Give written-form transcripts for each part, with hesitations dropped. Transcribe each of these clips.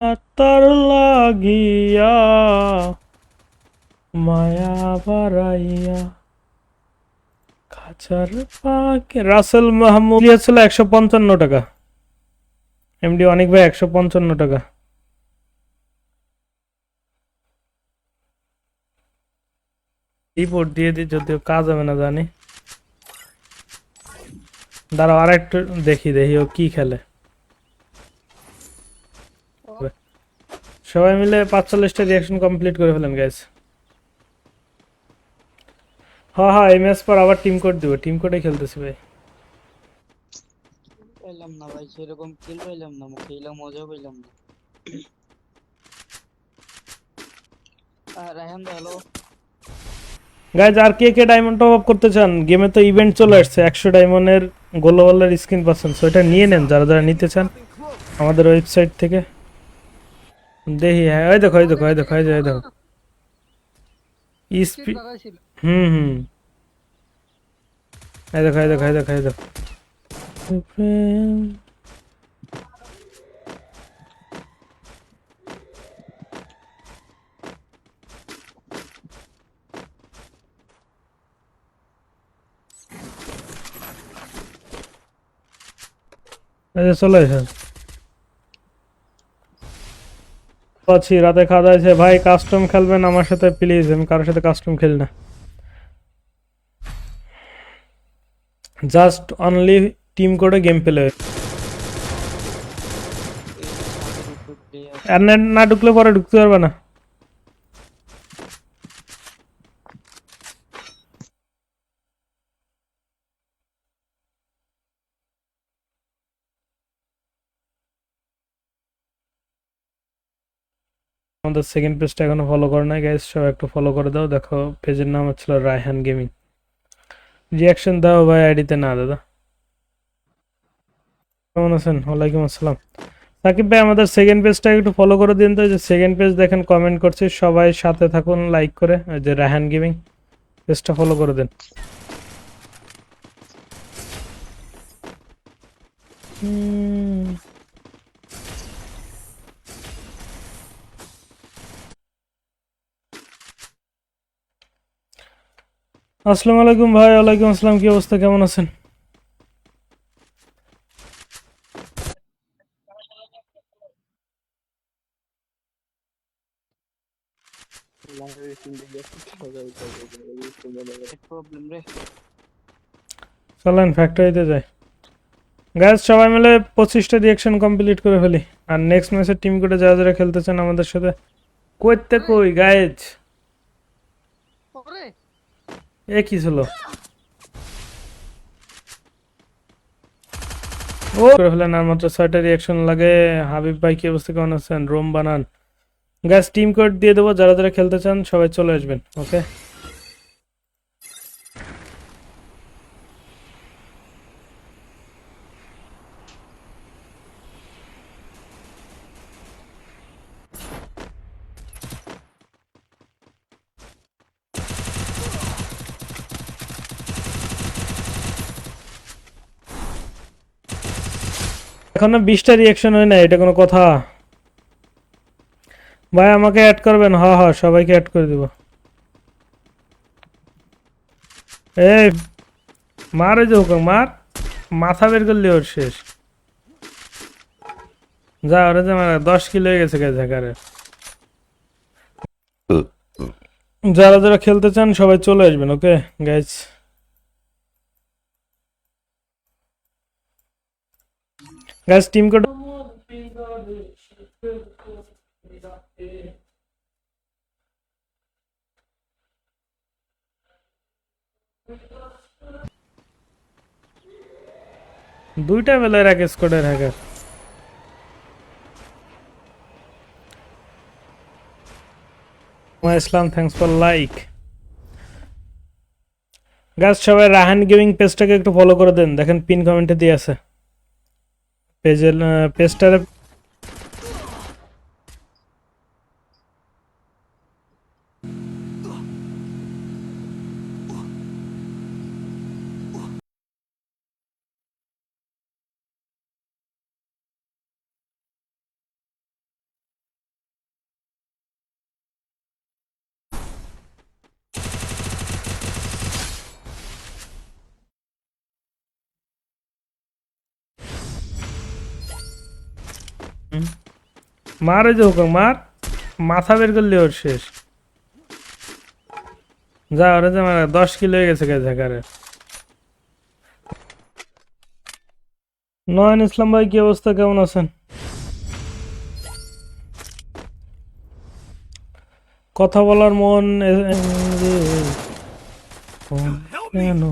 তার লাগিয়া মায়া বাড়াইয়া খাঁচার পাকে রাসেল মাহমুদ ছিল 155 টাকা। এমডি অনেক ভাই 155 টাকা। রিপোর্ট দিয়ে দিই, যদিও কাজ হবে না জানি। দাঁড়াও আর একটু দেখি দেখি ও কি খেলে। সবাই মিলে 45টা রিয়াকশন কমপ্লিট করে ফেলেন গাইস। হ্যাঁ হ্যাঁ, এই ম্যাচ পর আবার টিম কোড দিব, টিম কোডে খেলতেছি ভাই। পাইলাম না ভাই, সেরকম কিল পাইলাম না, খেলা মজা পাইলাম না। রায়হান দা হ্যালো। গাইজ আর কে কে ডায়মন্ড টপ আপ করতে চান? গেমে তো ইভেন্ট চলে আসছে, 100 ডায়মন্ডের গ্লোবালের স্ক্রিন পাচ্ছেন, সো এটা নিয়ে নেন যারা যারা নিতে চান আমাদের ওয়েবসাইট থেকে। দেখি, হ্যাঁ ওই দেখো ওই দেখো ওই দেখো ওই দেখো ওই দেখো ইসপি। হুম হুম, এই দেখো এই দেখো এই দেখো এই দেখো। এই যে চলে এসেন। আছি, রাতে খাওয়া দাওয়া হয়েছে ভাই। কাস্টম খেলবেন আমার সাথে প্লিজ? আমি কারোর সাথে কাস্টম খেলি না, জাস্ট অনলি টিম কোডে গেম প্লে। এই যে ছাদের উপর প্লেয়ার। আর নেট না ঢুকলে পরে ঢুকতে পারবে না। আমাদের সেকেন্ড পেজটা এখনো ফলো করে নাই গাইস, সব একটু ফলো করে দাও। দেখো পেজের নাম হচ্ছিল রায়হান গেমিং। রিয়াকশন দাও ভাই আইডিতে না দাদা। কেমন আছেন? ওয়ালাইকুম আসসালাম। সাকিব ভাই আমাদের সেকেন্ড পেজটা একটু ফলো করে দিন তো। যে সেকেন্ড পেজ দেখেন কমেন্ট করছি, সবাই সাথে থাকুন লাইক করে। ওই যে রায়হান গেমিং পেজটা ফলো করে দেন। আসসালামু আলাইকুম ভাই। ওয়ালাইকুম আসসালাম, কি অবস্থা, কেমন আছেন? প্রবলেম রে। চলেন ফ্যাক্টরিতে যাই গাইজ, সবাই মিলে 25টা রিয়াকশন কমপ্লিট করে ফেলি। আর নেক্সট ম্যাচের টিম কোডে যারা যারা খেলতে চান আমাদের সাথে কইতে কই গাইজ। এ কি ছিল? ও করে ফেলেন, আর মাত্র 6টা রিয়াকশন লাগে। হাবিব ভাই কি অবস্থা, কেমন আছেন? রোম বানান গাইজ, টিম কোড দিয়ে দেবো, যারা যারা খেলতে চান সবাই চলে আসবেন। ওকে, এখনো 20টা রিয়াকশন হয় না, এটা কোনো কথা? ভাই আমাকে অ্যাড করবেন? হ্যাঁ হ্যাঁ, সবাইকে অ্যাড করে দিব। এই মারে যে হুকুম মার, মাথা বের করলে ওর শেষ। যা ওরা যে মারা 10 কিলো হয়ে গেছে গাইজ হ্যাকারের। যারা যারা খেলতে চান সবাই চলে আসবেন। Okay guys, guys team code. দুইটা বেলায় এক স্কোয়াডের hacker. Islam, thanks for like. Guys সবাই রাহান গেমিং পেজটাকে একটু ফলো করে দেন, দেখেন পিন কমেন্টে দিয়ে আছে পেজের পেজটারে। মার ওই যে হুকম মার, মাথা বের করলে ওর শেষ। যা ওরা যে মারা 10 কিলো হয়ে গেছে গাইজ হ্যাকারের। নয়ন ইসলাম ভাই কি অবস্থা, কেমন আছেন? কথা বলার মন কেন?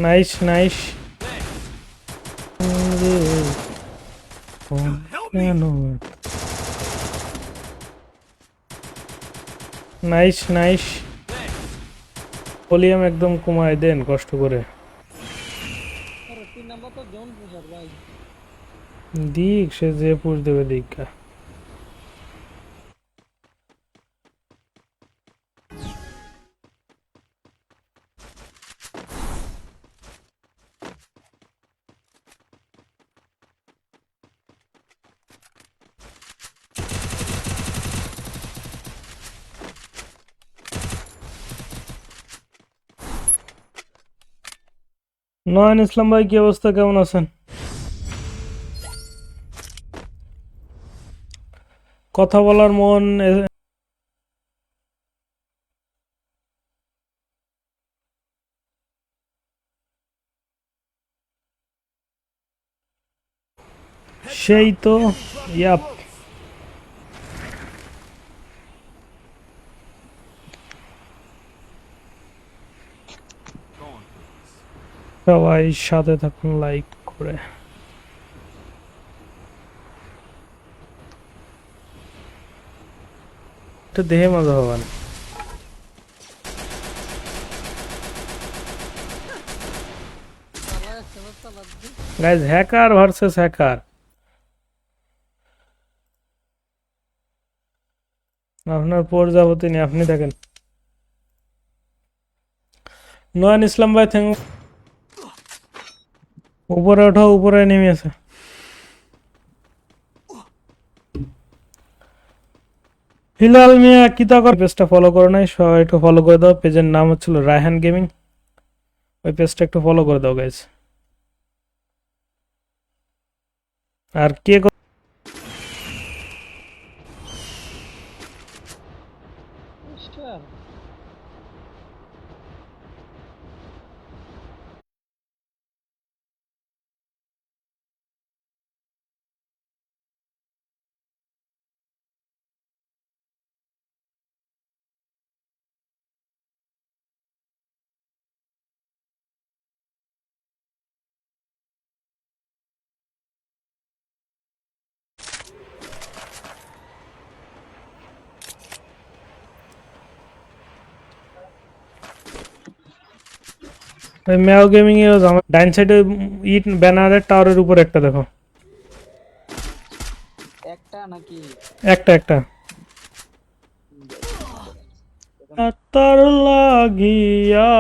Nice nice. কেন? Nice nice. ভলিউম একদম কমায় দেন কষ্ট করে। আরে 3 নাম্বার তো জোন পুষার ভাই। দিক সে যে পুষ দেবে দীক্ষা। নয়ন ইসলাম ভাই কি অবস্থা, কেমন আছেন? কথা বলার মন সেই তো। ইয়াপ। সবাই সাথে থাকুন লাইক করে। এটা দেহে মজা হবেন। চালা একটা চালা দি। Guys hacker versus hacker. আপনার প্রজাপতি নেই, আপনি দেখেন। নয়ন ইসলাম ভাই থ্যাংক। উপরে ওঠো, উপরে নেমে আছে। হিলাল মিয়া কিতা কর, পেজটা ফলো করো নাই, সবাই একটু ফলো করে দাও। পেজের নাম হচ্ছিল রায়হান গেমিং, ওই পেজটা একটু ফলো করে দাও গাইজ। আর কে স্টার ওই ম্যাও গেমিং এ ডাইন সাইডে ইট ব্যানারের টাওয়ারের উপর একটা দেখো। একটা নাকি? একটা একটা। তার লাগিয়া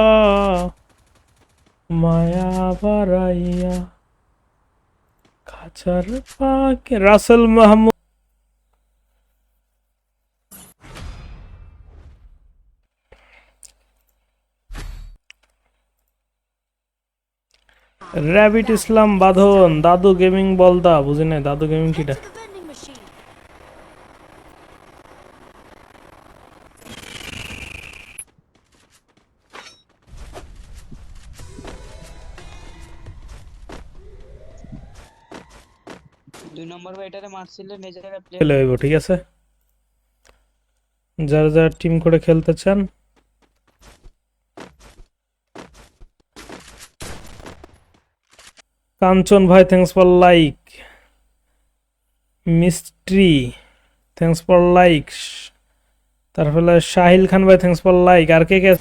মায়া বাড়াইয়া খাঁচার পাকে রাসেল মাহমুদ। র্যাবিট ইসলাম বাঁধন, দাদু গেমিং বলদা, বুঝি নাই দাদু গেমিং কিটা। The vending machine. দুই নম্বর ভাই এটারে মারছিলে নিজেরা প্লেয়ার। খেলে হইব, ঠিক আছে। যারা যারা টিম করে খেলতে চান কাঞ্চন ভাই thanks for like. Mystery thanks for like. তারপরে সাহিল খান ভাই থ্যাঙ্কস ফর লাইক। আর কে কে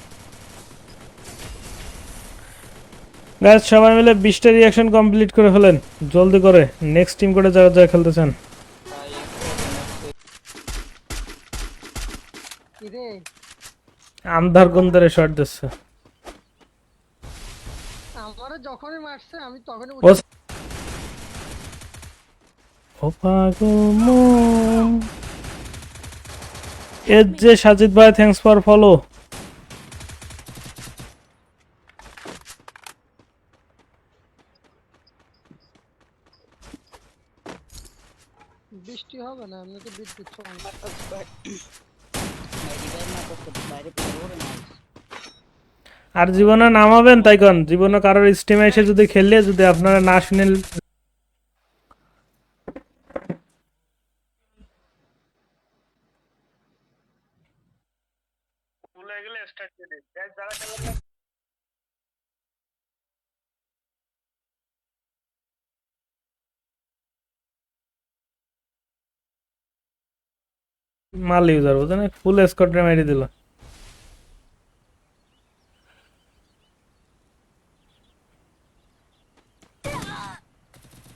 গাইস সবাই মিলে 20টা রিঅ্যাকশন কমপ্লিট করে ফেলেন জলদি করে, নেক্সট টিম করে যারা যারা খেলতে চান। ভাই কি রে? আন্ধার গন্ধারে শর্ট দিচ্ছে। আমারে যখনই মারছে আমি তখনই ও ও পাগল মন। এর যে সাজিদ ভাই থ্যাঙ্কস ফর ফলো। বৃষ্টি হবে না, এমনিতে বিদ্যুৎ চমক। ভাই রিভাইভ না করতে বাইরে পড়ে ওরে না। আর জীবনে নামাবেন তাই কোন জীবনে কারোর স্টিমে এসে যদি খেললে যদি আপনারা না শুনেন ভুলে গেলে স্টার্ট দিয়ে দিন যারা খেলেন না মাল ইউজার বুঝেন ফুল স্কোয়াড মেরে দিল